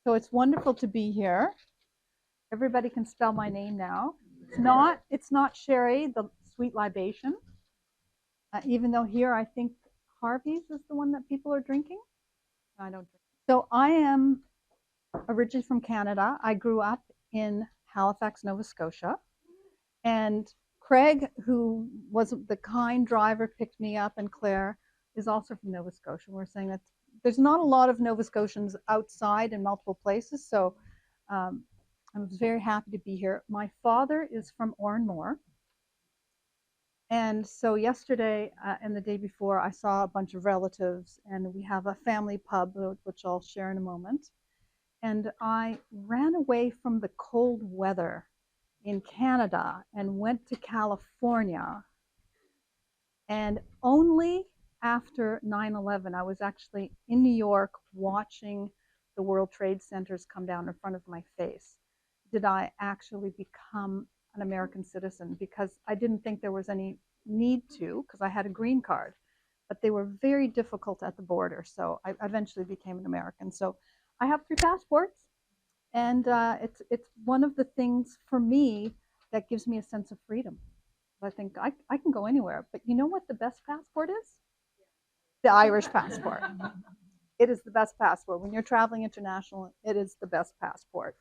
So it's wonderful to be here. Everybody can spell my name now. It's not Sherrie, the sweet libation. Even though here I think Harvey's is the one that people are drinking. I don't drink. So I am originally from Canada. I grew up in Halifax, Nova Scotia. And Craig, who was the kind driver, picked me up, and Claire is also from Nova Scotia. We're saying that there's not a lot of Nova Scotians outside in multiple places, so um, I was very happy to be here. My father is from Oranmore, and so yesterday and the day before, I saw a bunch of relatives, and we have a family pub, which I'll share in a moment. And I ran away from the cold weather in Canada and went to California. And only after 9/11, I was actually in New York watching the World Trade Centers come down in front of my face, did I actually become an American citizen, because I didn't think there was any need to, because I had a green card. But they were very difficult at the border, so I eventually became an American. So I have 3 passports, and it's one of the things for me that gives me a sense of freedom. I think I can go anywhere. But you know what the best passport is? The Irish passport. It is the best passport. When you're traveling international, it is the best passport.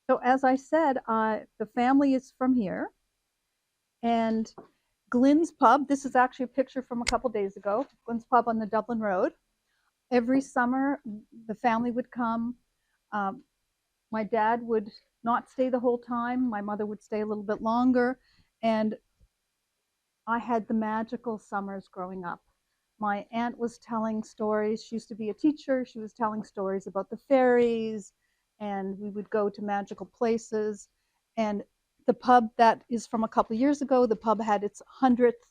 So as I said, the family is from here. And Glynn's Pub, this is actually a picture from a couple days ago. Glynn's Pub on the Dublin Road. Every summer, the family would come. Um, my dad would not stay the whole time. My mother would stay a little bit longer. And I had the magical summers growing up. My aunt was telling stories. She used to be a teacher. She was telling stories about the fairies, and we would go to magical places. And the pub that is from a couple of years ago, the pub had its 100th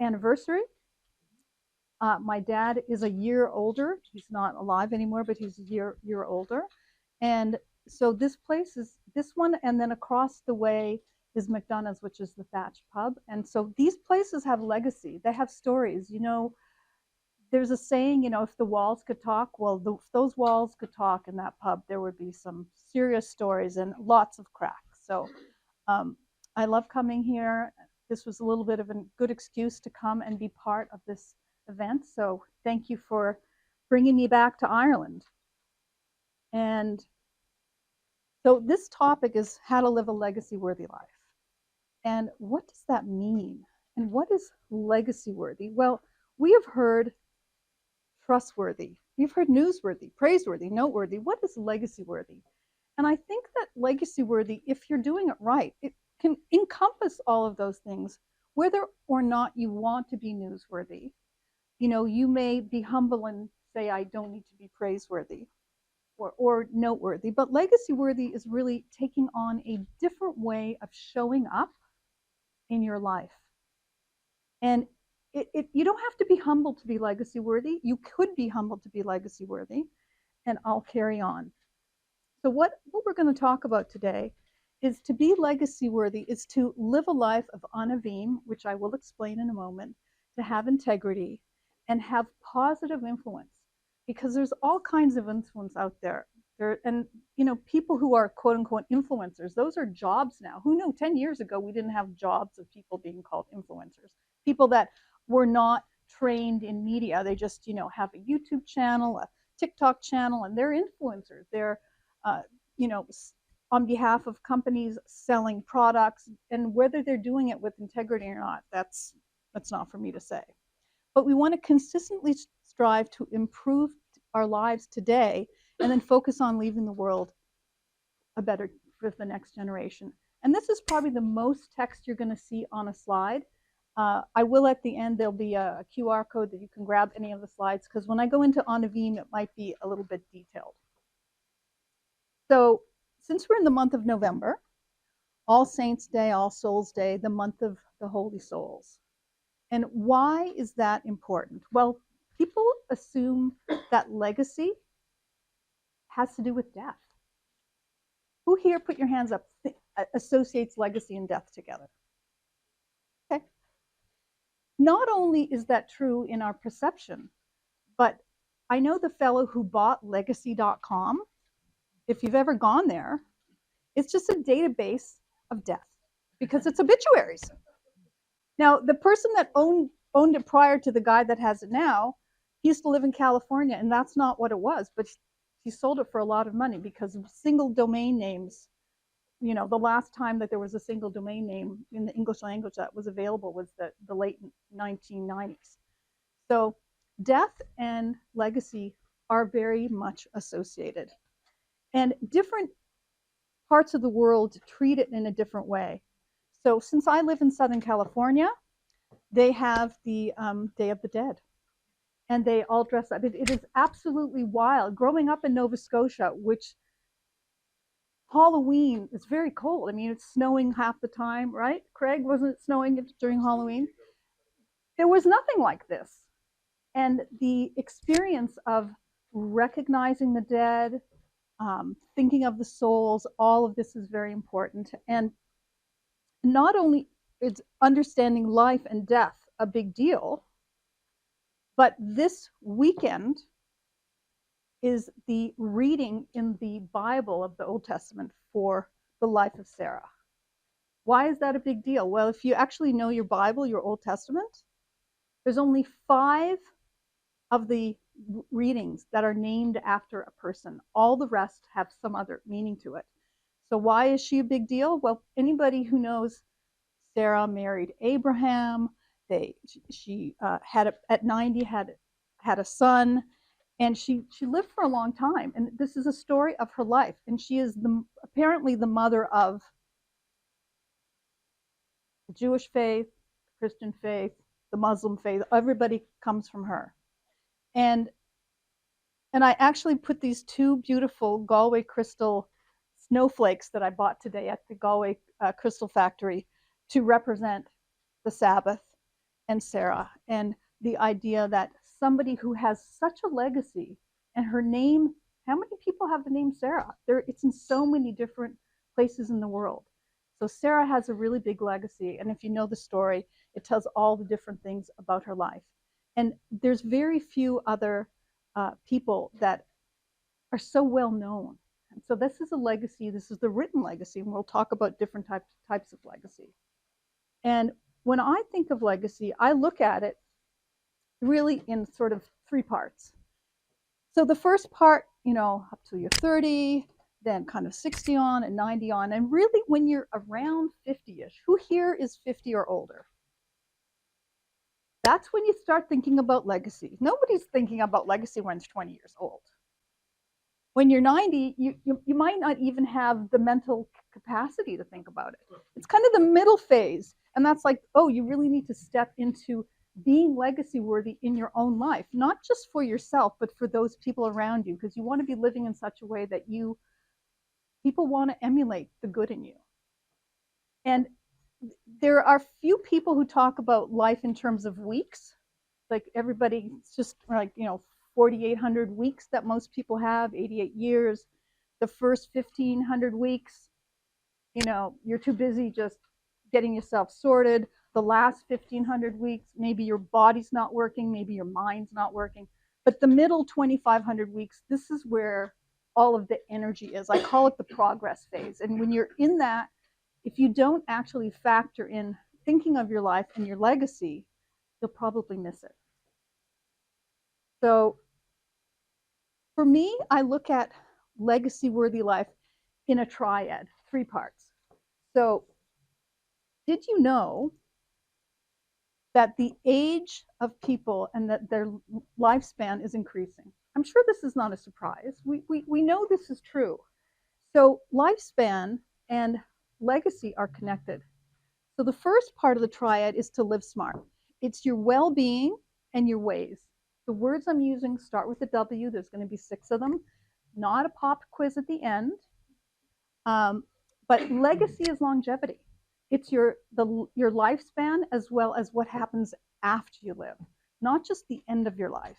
anniversary. My dad is a year older. He's not alive anymore, but he's a year older. And so this place is this one, and then across the way is McDonough's, which is the Thatch Pub. And so these places have legacy. They have stories. There's a saying, if the walls could talk, well, if those walls could talk in that pub, there would be some serious stories and lots of cracks. So I love coming here. This was a little bit of a good excuse to come and be part of this event. So thank you for bringing me back to Ireland. And so this topic is how to live a legacy-worthy life. And what does that mean? And what is legacy-worthy? Well, we have heard trustworthy. We've heard newsworthy, praiseworthy, noteworthy. What is legacy-worthy? And I think that legacy-worthy, if you're doing it right, it can encompass all of those things, whether or not you want to be newsworthy. You may be humble and say, I don't need to be praiseworthy or noteworthy, but legacy worthy is really taking on a different way of showing up in your life. And you don't have to be humble to be legacy worthy. You could be humble to be legacy worthy, and I'll carry on. So what we're going to talk about today is to be legacy worthy is to live a life of anavim, which I will explain in a moment, to have integrity and have positive influence, because there's all kinds of influence out there. And people who are quote unquote influencers, those are jobs now. Who knew 10 years ago we didn't have jobs of people being called influencers? People that were not trained in media. They just, have a YouTube channel, a TikTok channel, and they're influencers. They're uh, you know, on behalf of companies selling products, and whether they're doing it with integrity or not, that's not for me to say. But we want to consistently strive to improve our lives today, and then focus on leaving the world a better for the next generation. And this is probably the most text you're going to see on a slide. I will at the end, there'll be a QR code that you can grab any of the slides, because when I go into Anavim, it might be a little bit detailed. So since we're in the month of November, All Saints Day, All Souls Day, the month of the Holy Souls. And why is that important? Well, people assume that legacy has to do with death. Who here, put your hands up, associates legacy and death together? Okay. Not only is that true in our perception, but I know the fellow who bought legacy.com. If you've ever gone there, it's just a database of death because it's obituaries. Now, the person that owned it prior to the guy that has it now, he used to live in California, and that's not what it was. But he sold it for a lot of money because single domain names, the last time that there was a single domain name in the English language that was available was the late 1990s. So death and legacy are very much associated. And different parts of the world treat it in a different way. So since I live in Southern California, they have the Day of the Dead. And they all dress up. It is absolutely wild. Growing up in Nova Scotia, which Halloween is very cold. I mean, it's snowing half the time, right? Craig, wasn't it snowing during Halloween? There was nothing like this. And the experience of recognizing the dead, thinking of the souls, all of this is very important. And not only is understanding life and death a big deal, but this weekend is the reading in the Bible of the Old Testament for the life of Sarah. Why is that a big deal? Well, if you actually know your Bible, your Old Testament, there's only 5 of the readings that are named after a person. All the rest have some other meaning to it. So why is she a big deal? Well, anybody who knows Sarah married Abraham. She had at 90 had a son, and she lived for a long time. And this is a story of her life. And she is apparently the mother of the Jewish faith, the Christian faith, the Muslim faith. Everybody comes from her. And I actually put these 2 beautiful Galway crystal snowflakes that I bought today at the Galway Crystal Factory to represent the Sabbath and Sarah, and the idea that somebody who has such a legacy, and her name, how many people have the name Sarah? It's in so many different places in the world. So Sarah has a really big legacy, and if you know the story, it tells all the different things about her life. And there's very few other people that are so well known. And so this is a legacy. This is the written legacy, and we'll talk about different types of legacy. And when I think of legacy, I look at it really in sort of 3 parts. So the first part, up till you're 30, then kind of 60 on and 90 on. And really when you're around 50-ish, who here is 50 or older? That's when you start thinking about legacy. Nobody's thinking about legacy when it's 20 years old. When you're 90, you might not even have the mental capacity to think about it. It's kind of the middle phase. And that's like, oh, you really need to step into being legacy worthy in your own life, not just for yourself, but for those people around you, because you want to be living in such a way that people want to emulate the good in you. And there are few people who talk about life in terms of weeks. Like everybody, it's just like, 4,800 weeks that most people have, 88 years. The first 1,500 weeks, you're too busy just getting yourself sorted. The last 1,500 weeks, maybe your body's not working, maybe your mind's not working. But the middle 2,500 weeks, this is where all of the energy is. I call it the progress phase. And when you're in that, if you don't actually factor in thinking of your life and your legacy, you'll probably miss it. So for me, I look at legacy worthy life in a triad, 3 parts. So did you know that the age of people and that their lifespan is increasing? I'm sure this is not a surprise. We know this is true. So lifespan and legacy are connected. So the first part of the triad is to live smart. It's your well-being and your ways. The words I'm using start with a W. There's going to be 6 of them. Not a pop quiz at the end. But legacy is longevity. It's your lifespan as well as what happens after you live, not just the end of your life.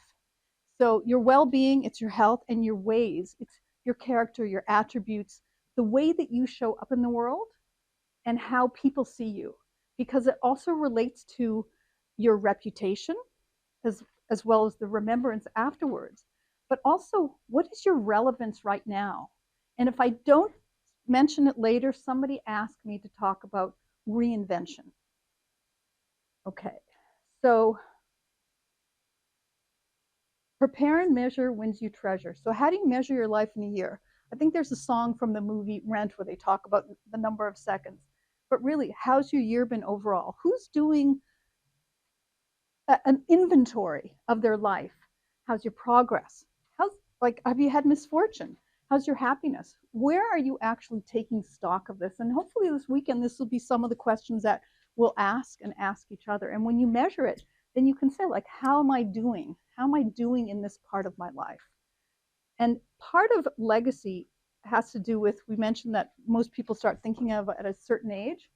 So your well-being, it's your health, and your ways, it's your character, your attributes, the way that you show up in the world and how people see you, because it also relates to your reputation as well as the remembrance afterwards. but also what is your relevance right now? And if I don't mention it later, somebody asked me to talk about reinvention. Okay, so prepare and measure wins you treasure. So how do you measure your life in a year? I think there's a song from the movie Rent where they talk about the number of seconds. But really, how's your year been overall? Who's doing an inventory of their life? How's your progress? How's, like, have you had misfortune? How's your happiness? Where are you actually taking stock of this? And hopefully this weekend, this will be some of the questions that we'll ask and ask each other. And when you measure it, then you can say, like, how am I doing? How am I doing in this part of my life? And part of legacy has to do with, we mentioned that most people start thinking of at a certain age.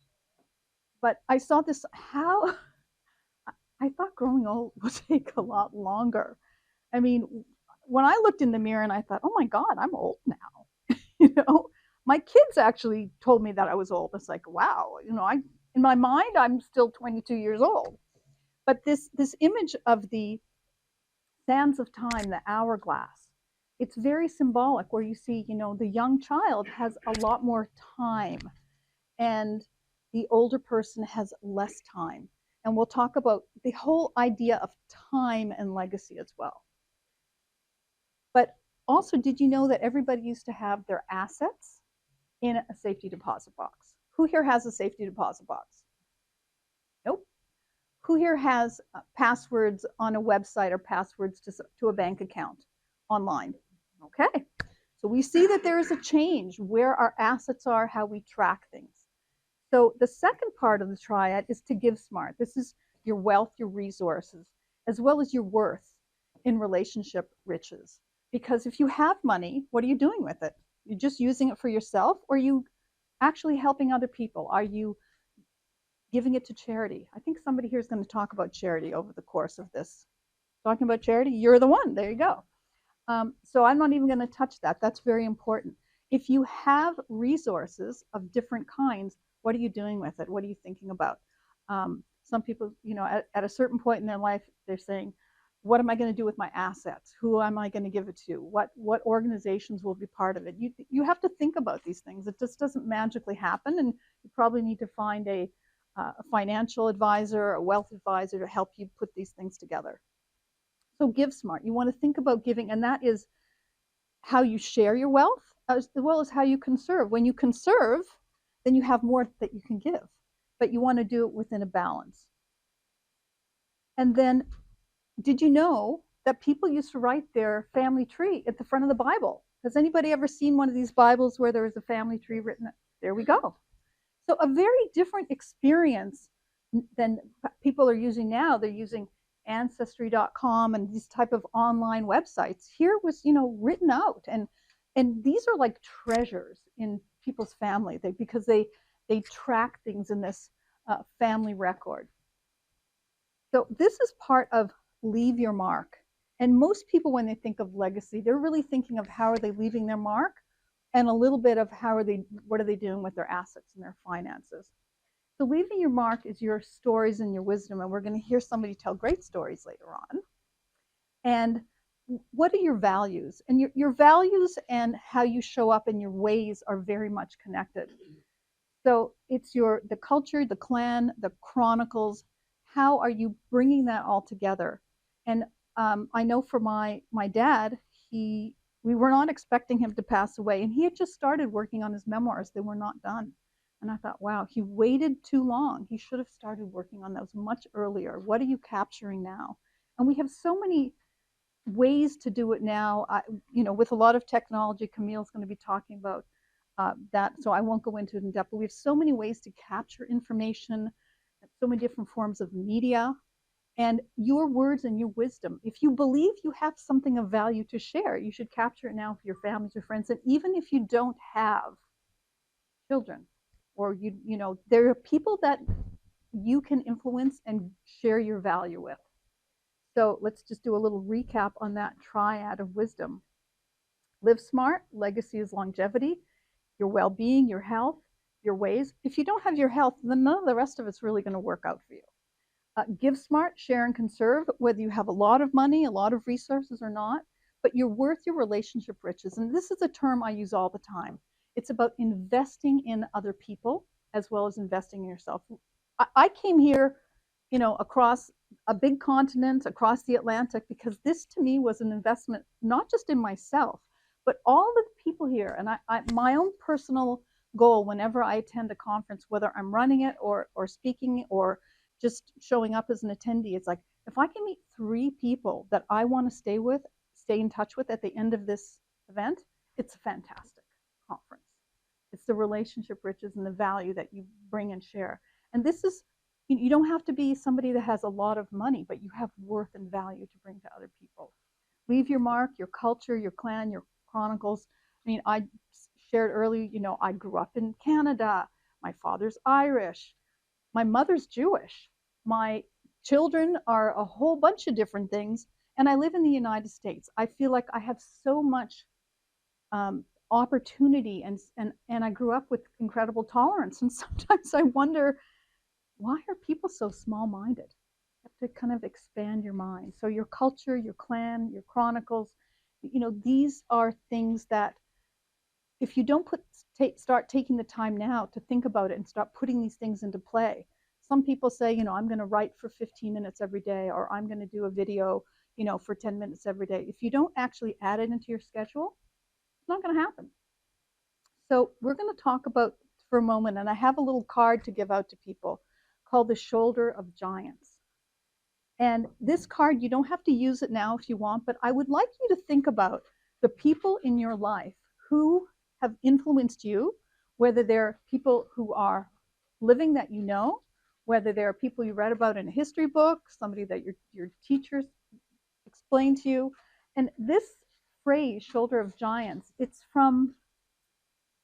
But I saw this, how I thought growing old would take a lot longer. I mean, when I looked in the mirror and I thought, oh my God, I'm old now. you know, my kids actually told me that I was old. It's like, wow, I in my mind I'm still 22 years old. But this image of the sands of time, the hourglass, it's very symbolic where you see, the young child has a lot more time and the older person has less time. And we'll talk about the whole idea of time and legacy as well. But also, did you know that everybody used to have their assets in a safety deposit box? Who here has a safety deposit box? Nope. Who here has passwords on a website or passwords to a bank account online? Okay. So we see that there is a change where our assets are, how we track things. So the second part of the triad is to give smart. This is your wealth, your resources, as well as your worth in relationship riches. Because if you have money, what are you doing with it? You're just using it for yourself, or are you actually helping other people? Are you giving it to charity? I think somebody here is going to talk about charity over the course of this. Talking about charity, you're the one. There you go. So I'm not even going to touch that. That's very important. If you have resources of different kinds, what are you doing with it? What are you thinking about? Some people, at a certain point in their life, they're saying, what am I going to do with my assets? Who am I going to give it to? What organizations will be part of it? You have to think about these things. It just doesn't magically happen, and you probably need to find a financial advisor, a wealth advisor to help you put these things together. So give smart. You want to think about giving, and that is how you share your wealth as well as how you conserve. When you conserve, then you have more that you can give, but you want to do it within a balance. And then, did you know that people used to write their family tree at the front of the Bible? Has anybody ever seen one of these Bibles where there is a family tree written? There we go. So a very different experience than people are using now. They're using ancestry.com and these type of online websites. Here was, written out, and these are like treasures in people's family because they track things in this family record. So this is part of leave your mark. And most people, when they think of legacy, they're really thinking of how are they leaving their mark, and a little bit of what are they doing with their assets and their finances. So leaving your mark is your stories and your wisdom, and we're going to hear somebody tell great stories later on. And what are your values? And your values and how you show up and your ways are very much connected. So it's the culture, the clan, the chronicles. How are you bringing that all together? And I know for my dad, we were not expecting him to pass away, and he had just started working on his memoirs. They were not done. And I thought, wow, he waited too long. He should have started working on those much earlier. What are you capturing now? And we have so many ways to do it now. With a lot of technology, Camille's going to be talking about that, so I won't go into it in depth. But we have so many ways to capture information, so many different forms of media, and your words and your wisdom. If you believe you have something of value to share, you should capture it now for your families or friends. And even if you don't have children, or there are people that you can influence and share your value with. So let's just do a little recap on that triad of wisdom. Live smart, legacy is longevity, your well-being, your health, your ways. If you don't have your health, then none of the rest of it's really going to work out for you. Give smart, share and conserve, whether you have a lot of money, a lot of resources or not. but you're worth your relationship riches. And this is a term I use all the time. It's about investing in other people as well as investing in yourself. I came here, across a big continent, across the Atlantic, because this to me was an investment, not just in myself, but all the people here. And my own personal goal whenever I attend a conference, whether I'm running it or speaking or just showing up as an attendee, it's like, if I can meet 3 people that I want to stay in touch with at the end of this event, it's a fantastic conference. It's the relationship riches and the value that you bring and share. And this is, you don't have to be somebody that has a lot of money, but you have worth and value to bring to other people. Leave your mark, your culture, your clan, your chronicles. I mean, I shared earlier, I grew up in Canada. My father's Irish. My mother's Jewish. My children are a whole bunch of different things. And I live in the United States. I feel like I have so much opportunity, and I grew up with incredible tolerance. And sometimes I wonder, why are people so small-minded? You have to kind of expand your mind. So your culture, your clan, your chronicles, these are things that if you don't start taking the time now to think about it and start putting these things into play. Some people say, I'm going to write for 15 minutes every day, or I'm going to do a video, for 10 minutes every day. If you don't actually add it into your schedule, it's not going to happen. So we're going to talk about for a moment, and I have a little card to give out to people called the Shoulder of Giants. And this card, you don't have to use it now if you want, but I would like you to think about the people in your life who have influenced you, whether they're people who are living that you know, whether they're people you read about in a history book, somebody that your teachers explained to you. And this phrase, Shoulder of Giants, it's from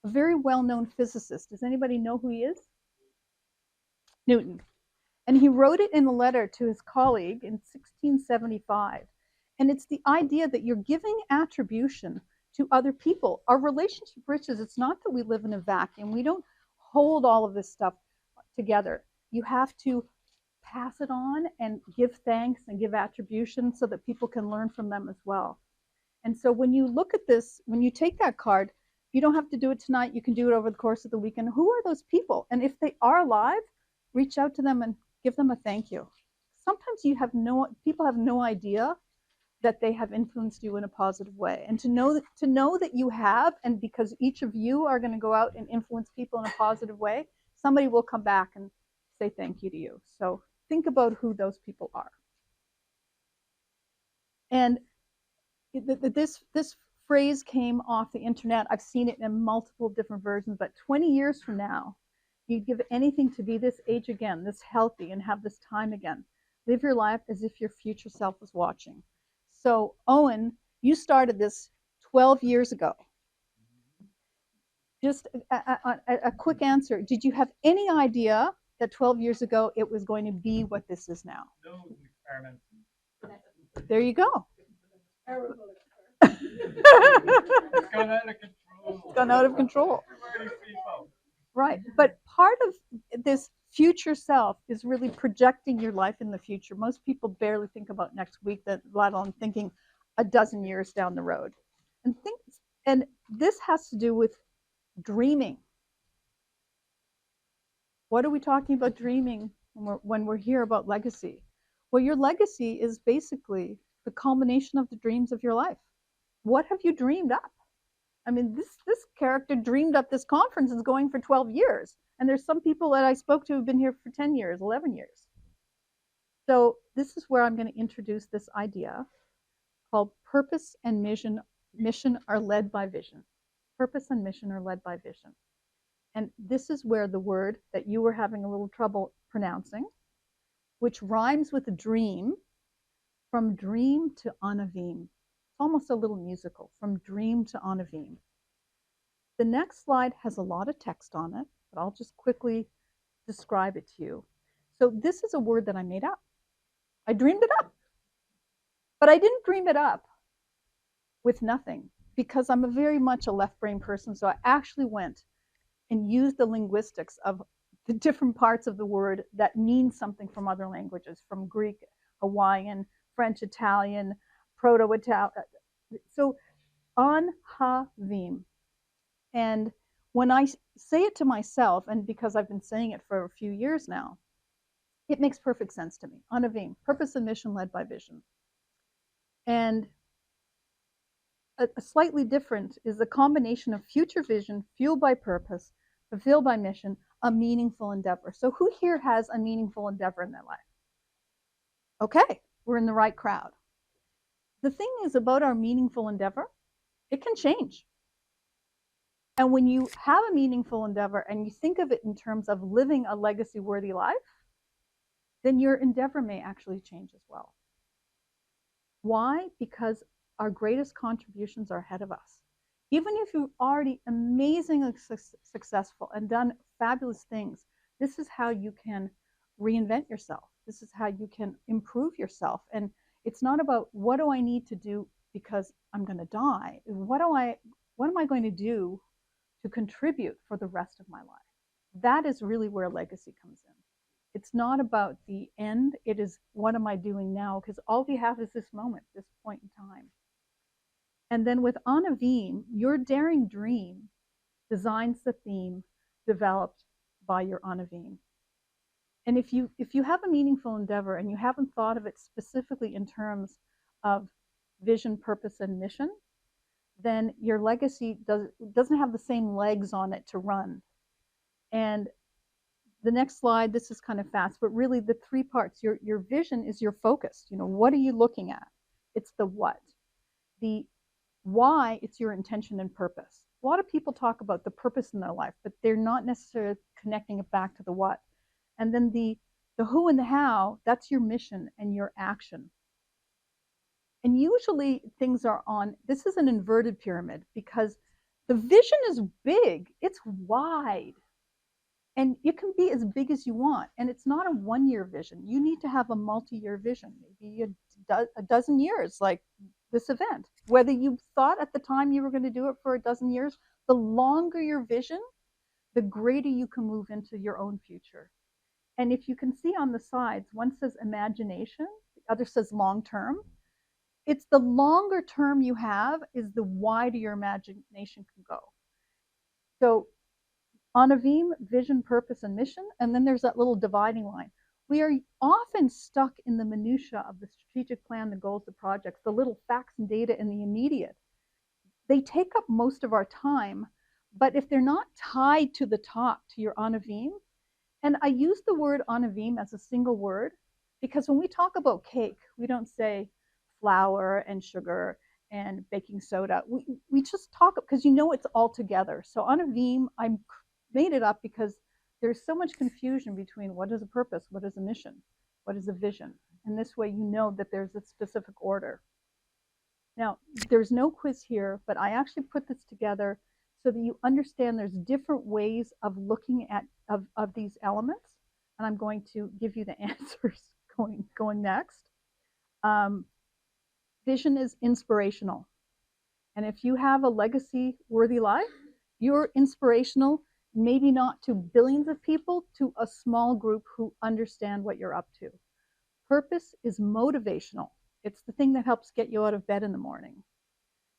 a very well-known physicist. Does anybody know who he is? Newton. And he wrote it in a letter to his colleague in 1675. And it's the idea that you're giving attribution to other people. Our relationship riches, it's not that we live in a vacuum. We don't hold all of this stuff together. You have to pass it on and give thanks and give attribution so that people can learn from them as well. And so when you look at this, when you take that card, you don't have to do it tonight. You can do it over the course of the weekend. Who are those people? And if they are alive, reach out to them and give them a thank you. Sometimes people have no idea that they have influenced you in a positive way. And to know that you have, and because each of you are going to go out and influence people in a positive way, somebody will come back and say thank you to you. So think about who those people are. And this phrase came off the internet. I've seen it in multiple different versions, but 20 years from now, you'd give anything to be this age again, this healthy, and have this time again. Live your life as if your future self was watching. So, Owen, you started this 12 years ago. Just a quick answer. Did you have any idea that 12 years ago it was going to be what this is now? No, it was an experiment. There you go. It's gone out of control. It's gone out of control. Right. But part of this future self is really projecting your life in the future. Most people barely think about next week, let alone thinking a dozen years down the road. And this has to do with dreaming. What are we talking about dreaming when we're here about legacy? Well, your legacy is basically the culmination of the dreams of your life. What have you dreamed up? I mean, this character dreamed up this conference is going for 12 years. And there's some people that I spoke to who've been here for 10 years, 11 years. So this is where I'm going to introduce this idea called purpose and mission are led by vision. Purpose and mission are led by vision. And this is where the word that you were having a little trouble pronouncing, which rhymes with a dream, from dream to Anavim. It's almost a little musical, from dream to Anavim. The next slide has a lot of text on it, but I'll just quickly describe it to you. So this is a word that I made up. I dreamed it up. But I didn't dream it up with nothing, because I'm very much a left brain person. So I actually went and used the linguistics of the different parts of the word that mean something from other languages, from Greek, Hawaiian, French, Italian, Proto-Italian, So on Havim. And when I say it to myself, and because I've been saying it for a few years now, it makes perfect sense to me. Anavim, purpose and mission led by vision. And a slightly different is the combination of future vision, fueled by purpose, fulfilled by mission, a meaningful endeavor. So, who here has a meaningful endeavor in their life? Okay, we're in the right crowd. The thing is about our meaningful endeavor, it can change. And when you have a meaningful endeavor and you think of it in terms of living a legacy worthy life, then your endeavor may actually change as well. Why? Because our greatest contributions are ahead of us. Even if you're already amazingly successful and done fabulous things, this is how you can reinvent yourself. This is how you can improve yourself. And it's not about what do I need to do because I'm going to die. What am I going to do to contribute for the rest of my life? That is really where legacy comes in. It's not about the end. It is what am I doing now? Because all we have is this moment, this point in time. And then with Anavim, your daring dream designs the theme developed by your Anavim. And if you have a meaningful endeavor and you haven't thought of it specifically in terms of vision, purpose, and mission, then your legacy doesn't have the same legs on it to run. And the next slide, this is kind of fast, but really the three parts. Your vision is your focus. You know, what are you looking at? It's the what. The why, it's your intention and purpose. A lot of people talk about the purpose in their life, but they're not necessarily connecting it back to the what. And then the who and the how, that's your mission and your action. And usually things are on, this is an inverted pyramid because the vision is big, it's wide. And it can be as big as you want. And it's not a 1 year vision. You need to have a multi-year vision, maybe a dozen years, like this event. Whether you thought at the time you were going to do it for a dozen years, the longer your vision, the greater you can move into your own future. And if you can see on the sides, one says imagination, the other says long term. It's the longer term you have is the wider your imagination can go. So Anavim, vision, purpose, and mission, and then there's that little dividing line. We are often stuck in the minutia of the strategic plan, the goals, the projects, the little facts and data in the immediate. They take up most of our time, but if they're not tied to the top, to your Anavim, and I use the word Anavim as a single word because when we talk about cake, we don't say flour and sugar and baking soda. We just talk because you know it's all together. So Anavim, I made it up because there's so much confusion between what is a purpose, what is a mission, what is a vision. And this way you know that there's a specific order. Now, there's no quiz here, but I actually put this together so that you understand there's different ways of looking at of these elements. And I'm going to give you the answers going next. Vision is inspirational. And if you have a legacy worthy life, you're inspirational, maybe not to billions of people, to a small group who understand what you're up to. Purpose is motivational. It's the thing that helps get you out of bed in the morning.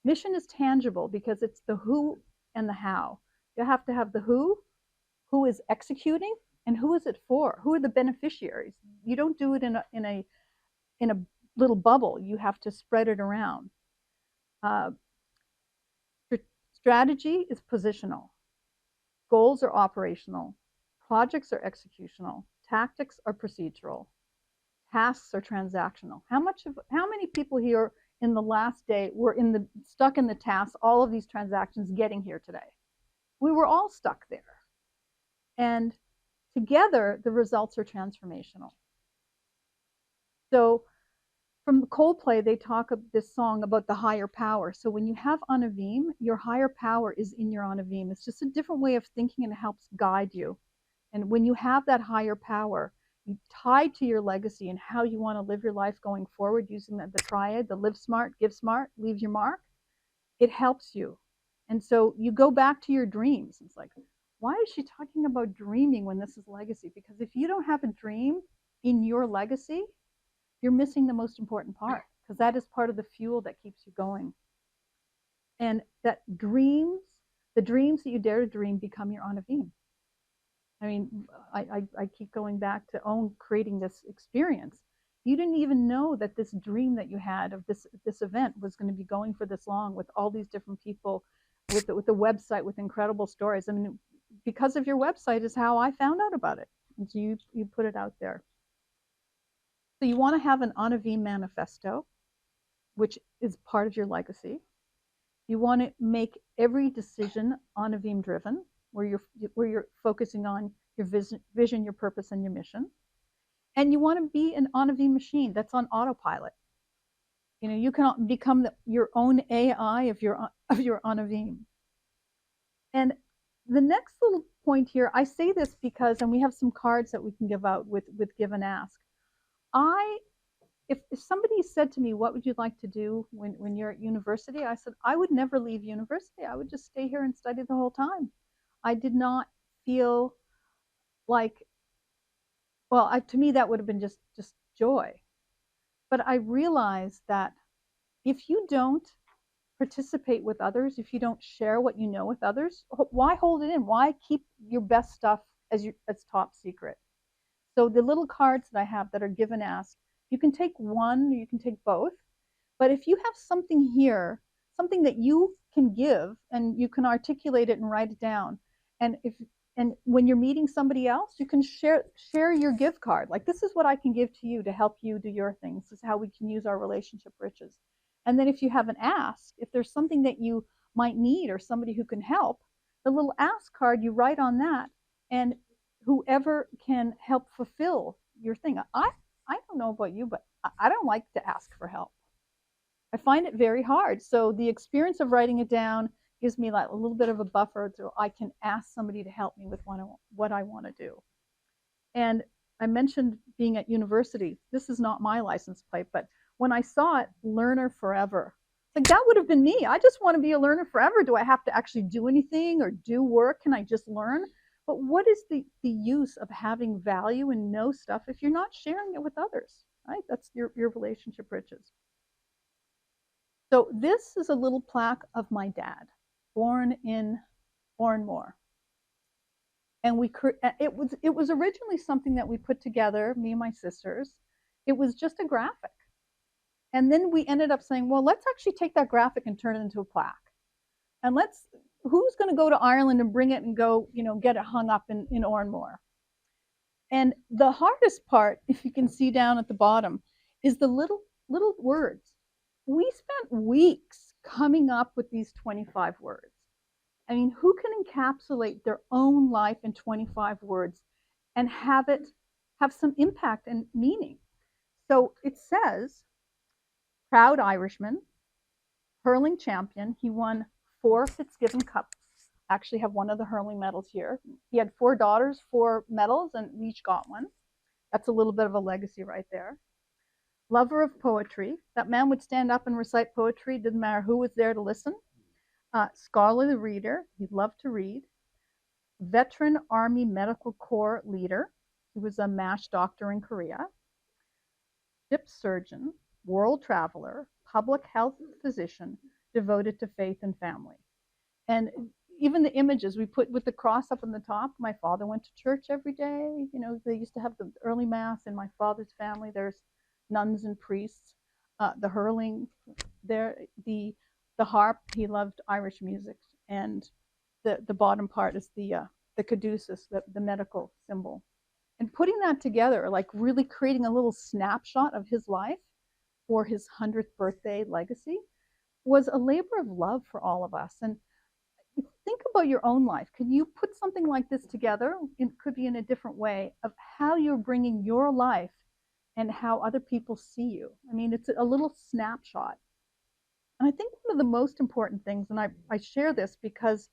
Mission is tangible because it's the who and the how. You have to have the who is executing, and who is it for? Who are the beneficiaries? You don't do it in a little bubble. You have to spread it around. Uh, strategy is positional. Goals are operational. Projects are executional. Tactics are procedural. Tasks are transactional. How many people here in the last day were stuck in the tasks, all of these transactions getting here today? We were all stuck there. And together, the results are transformational. So from Coldplay, they talk of this song about the higher power. So when you have Anavim, your higher power is in your Anavim. It's just a different way of thinking and it helps guide you. And when you have that higher power, you tied to your legacy and how you want to live your life going forward using the triad, the live smart, give smart, leave your mark, it helps you. And so you go back to your dreams. It's like, why is she talking about dreaming when this is legacy? Because if you don't have a dream in your legacy, you're missing the most important part because that is part of the fuel that keeps you going. And that dreams, the dreams that you dare to dream become your anavim. I mean, I keep going back to own creating this experience. You didn't even know that this dream that you had of this event was going to be going for this long with all these different people, with the website with incredible stories. I mean, because of your website is how I found out about it. And so you put it out there. So you want to have an Anavim manifesto, which is part of your legacy. You want to make every decision Anavim driven, where you're focusing on your vision, your purpose, and your mission. And you want to be an Anavim machine that's on autopilot. You know, you can become your own AI of your Anavim. And the next little point here, I say this because, and we have some cards that we can give out with give and ask. I if somebody said to me, what would you like to do when you're at university? I said, I would never leave university. I would just stay here and study the whole time. I did not feel like, well, to me, that would have been just joy. But I realized that if you don't participate with others, if you don't share what you know with others, why hold it in? Why keep your best stuff as top secret? So the little cards that I have that are give and ask, you can take one, or you can take both. But if you have something here, something that you can give and you can articulate it and write it down, and if and when you're meeting somebody else, you can share your gift card. Like, this is what I can give to you to help you do your things. This is how we can use our relationship riches. And then if you have an ask, if there's something that you might need or somebody who can help, the little ask card you write on that, and whoever can help fulfill your thing. I don't know about you, but I don't like to ask for help. I find it very hard. So the experience of writing it down gives me like a little bit of a buffer so I can ask somebody to help me with what I want to do. And I mentioned being at university. This is not my license plate, but when I saw it, learner forever, like, that would have been me. I just want to be a learner forever. Do I have to actually do anything or do work? Can I just learn? But what is the use of having value and know stuff if you're not sharing it with others, right? That's your relationship riches. So this is a little plaque of my dad, born in Oranmore. And it was originally something that we put together, me and my sisters. It was just a graphic. And then we ended up saying, well, let's actually take that graphic and turn it into a plaque. And who's going to go to Ireland and bring it and go, get it hung up in Oranmore? And the hardest part, if you can see down at the bottom, is the little words. We spent weeks coming up with these 25 words. I mean, who can encapsulate their own life in 25 words and have it have some impact and meaning? So it says, proud Irishman, hurling champion. He won 4 Fitzgibbon Cups. Actually, have one of the hurling medals here. He had 4 daughters, 4 medals, and we each got one. That's a little bit of a legacy right there. Lover of poetry. That man would stand up and recite poetry, didn't matter who was there to listen. Scholarly reader. He loved to read. Veteran Army Medical Corps leader. He was a MASH doctor in Korea. Ship surgeon, world traveler, public health physician, devoted to faith and family. And even the images we put with the cross up on the top, my father went to church every day. They used to have the early mass in my father's family. There's nuns and priests. The hurling, there, the harp. He loved Irish music, and the bottom part is the caduceus, the medical symbol. And putting that together, like really creating a little snapshot of his life for his 100th birthday legacy, was a labor of love for all of us. And think about your own life. Can you put something like this together? It could be in a different way of how you're bringing your life and how other people see you. I mean, it's a little snapshot. And I think one of the most important things, and I share this because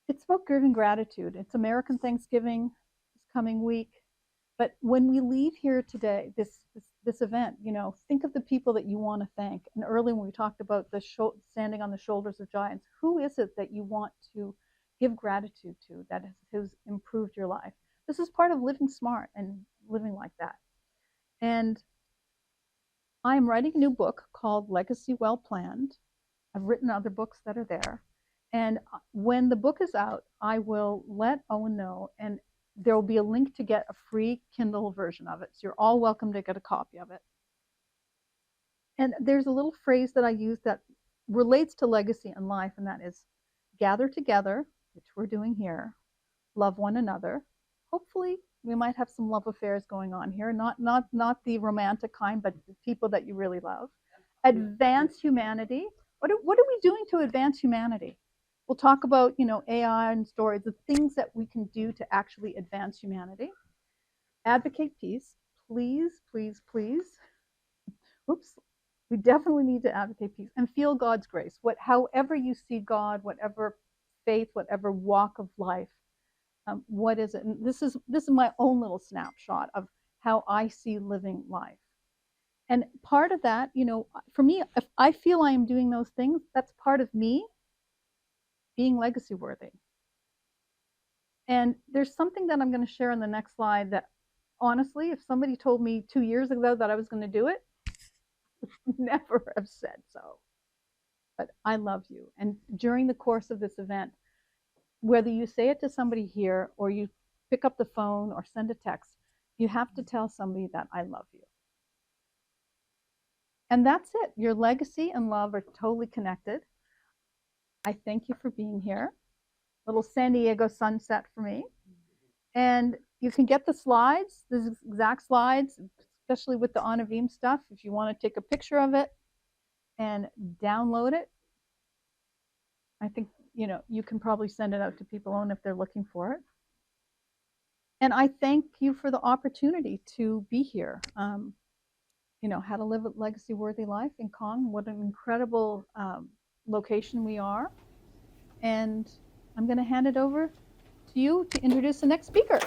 it's about giving gratitude. It's American Thanksgiving this coming week. But when we leave here today, this event, think of the people that you want to thank. And earlier when we talked about standing on the shoulders of giants, who is it that you want to give gratitude to that has improved your life? This is part of living smart and living like that. And I am writing a new book called Legacy Well Planned. I've written other books that are there. And when the book is out, I will let Owen know, and there will be a link to get a free Kindle version of it. So you're all welcome to get a copy of it. And there's a little phrase that I use that relates to legacy and life, and that is gather together, which we're doing here, love one another. Hopefully, we might have some love affairs going on here, not the romantic kind, but the people that you really love. Advance humanity. What are we doing to advance humanity? We'll talk about, AI and stories, the things that we can do to actually advance humanity. Advocate peace. Please, please, please. Oops. We definitely need to advocate peace and feel God's grace. However you see God, whatever faith, whatever walk of life, what is it? And this is my own little snapshot of how I see living life. And part of that, for me, if I feel I am doing those things, that's part of me being legacy worthy. And there's something that I'm going to share on the next slide that, honestly, if somebody told me 2 years ago that I was going to do it, never have said so. But I love you. And during the course of this event, whether you say it to somebody here or you pick up the phone or send a text, you have to tell somebody that I love you. And that's it. Your legacy and love are totally connected. I thank you for being here. Little San Diego sunset for me. And you can get the slides, the exact slides, especially with the Anavim stuff, if you want to take a picture of it and download it. I think, you can probably send it out to people on if they're looking for it. And I thank you for the opportunity to be here. How to live a legacy worthy life in Kong. What an incredible location we are. And I'm going to hand it over to you to introduce the next speaker.